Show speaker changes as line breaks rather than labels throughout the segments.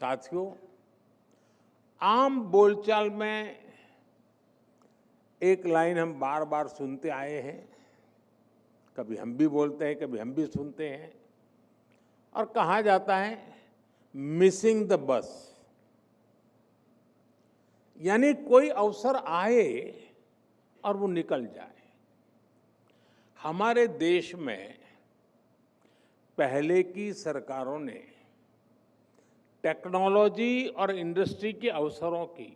साथियों, आम बोलचाल में एक लाइन हम बार बार सुनते आए हैं। कभी हम भी बोलते हैं, कभी हम भी सुनते हैं और कहा जाता है मिसिंग द बस। यानी कोई अवसर आए और वो निकल जाए। हमारे देश में पहले की सरकारों ने टेक्नोलॉजी और इंडस्ट्री के अवसरों की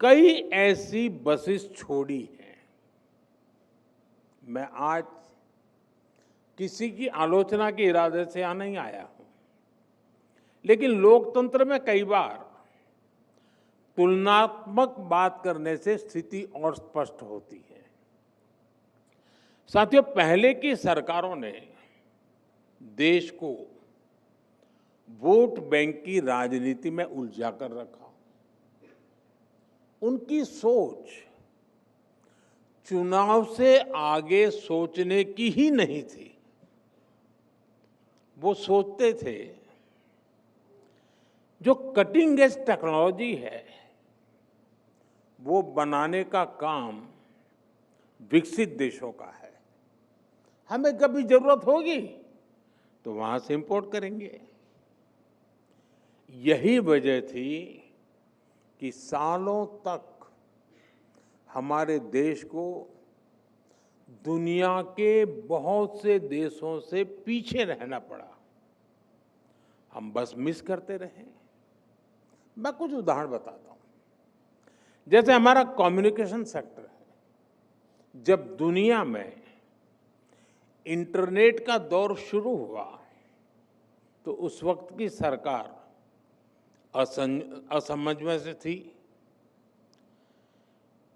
कई ऐसी बसेस छोड़ी हैं। मैं आज किसी की आलोचना के इरादे से यहाँ नहीं आया हूं, लेकिन लोकतंत्र में कई बार तुलनात्मक बात करने से स्थिति और स्पष्ट होती है। साथियों, पहले की सरकारों ने देश को वोट बैंक की राजनीति में उलझा कर रखा। उनकी सोच चुनाव से आगे सोचने की ही नहीं थी। वो सोचते थे जो कटिंग एज टेक्नोलॉजी है वो बनाने का काम विकसित देशों का है। हमें कभी जरूरत होगी तो वहां से इंपोर्ट करेंगे। यही वजह थी कि सालों तक हमारे देश को दुनिया के बहुत से देशों से पीछे रहना पड़ा। हम बस मिस करते रहे। मैं कुछ उदाहरण बताता हूं। जैसे हमारा कम्युनिकेशन सेक्टर है। जब दुनिया में इंटरनेट का दौर शुरू हुआ तो उस वक्त की सरकार असमंज में से थी।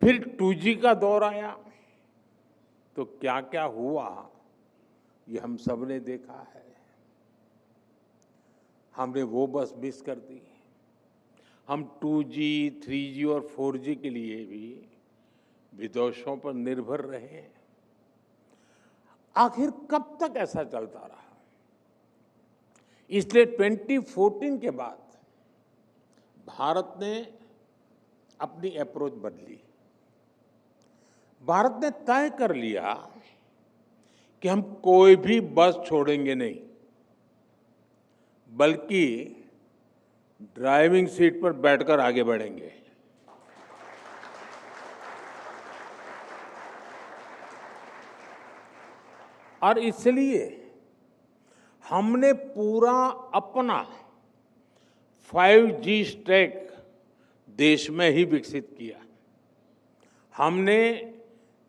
फिर 2G का दौर आया तो क्या क्या हुआ ये हम सब ने देखा है। हमने वो बस मिस कर दी। हम 2G, 3G और 4G के लिए भी विदेशों पर निर्भर रहे। आखिर कब तक ऐसा चलता रहा? इसलिए 2014 के बाद भारत ने अपनी अप्रोच बदली। भारत ने तय कर लिया कि हम कोई भी बस छोड़ेंगे नहीं, बल्कि ड्राइविंग सीट पर बैठकर आगे बढ़ेंगे। और इसलिए हमने पूरा अपना 5G स्टैक देश में ही विकसित किया। हमने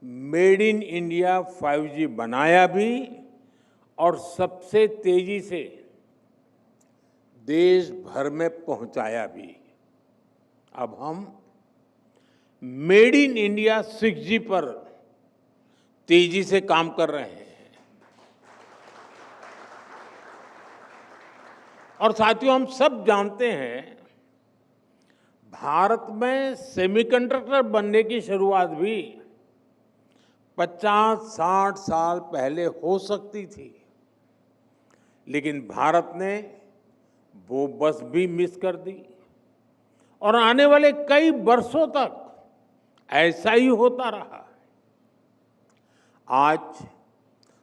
मेड इन इंडिया 5G बनाया भी और सबसे तेजी से देश भर में पहुंचाया भी। अब हम मेड इन इंडिया 6G पर तेजी से काम कर रहे हैं। और साथियों, हम सब जानते हैं भारत में सेमीकंडक्टर बनने की शुरुआत भी 50-60 साल पहले हो सकती थी, लेकिन भारत ने वो बस भी मिस कर दी और आने वाले कई वर्षों तक ऐसा ही होता रहा। आज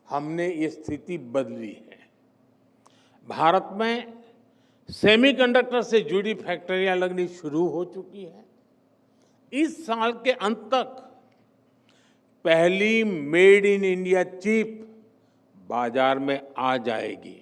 हमने ये स्थिति बदली है। भारत में सेमीकंडक्टर से जुड़ी फैक्ट्रियां लगनी शुरू हो चुकी है। इस साल के अंत तक पहली मेड इन इंडिया चिप बाजार में आ जाएगी।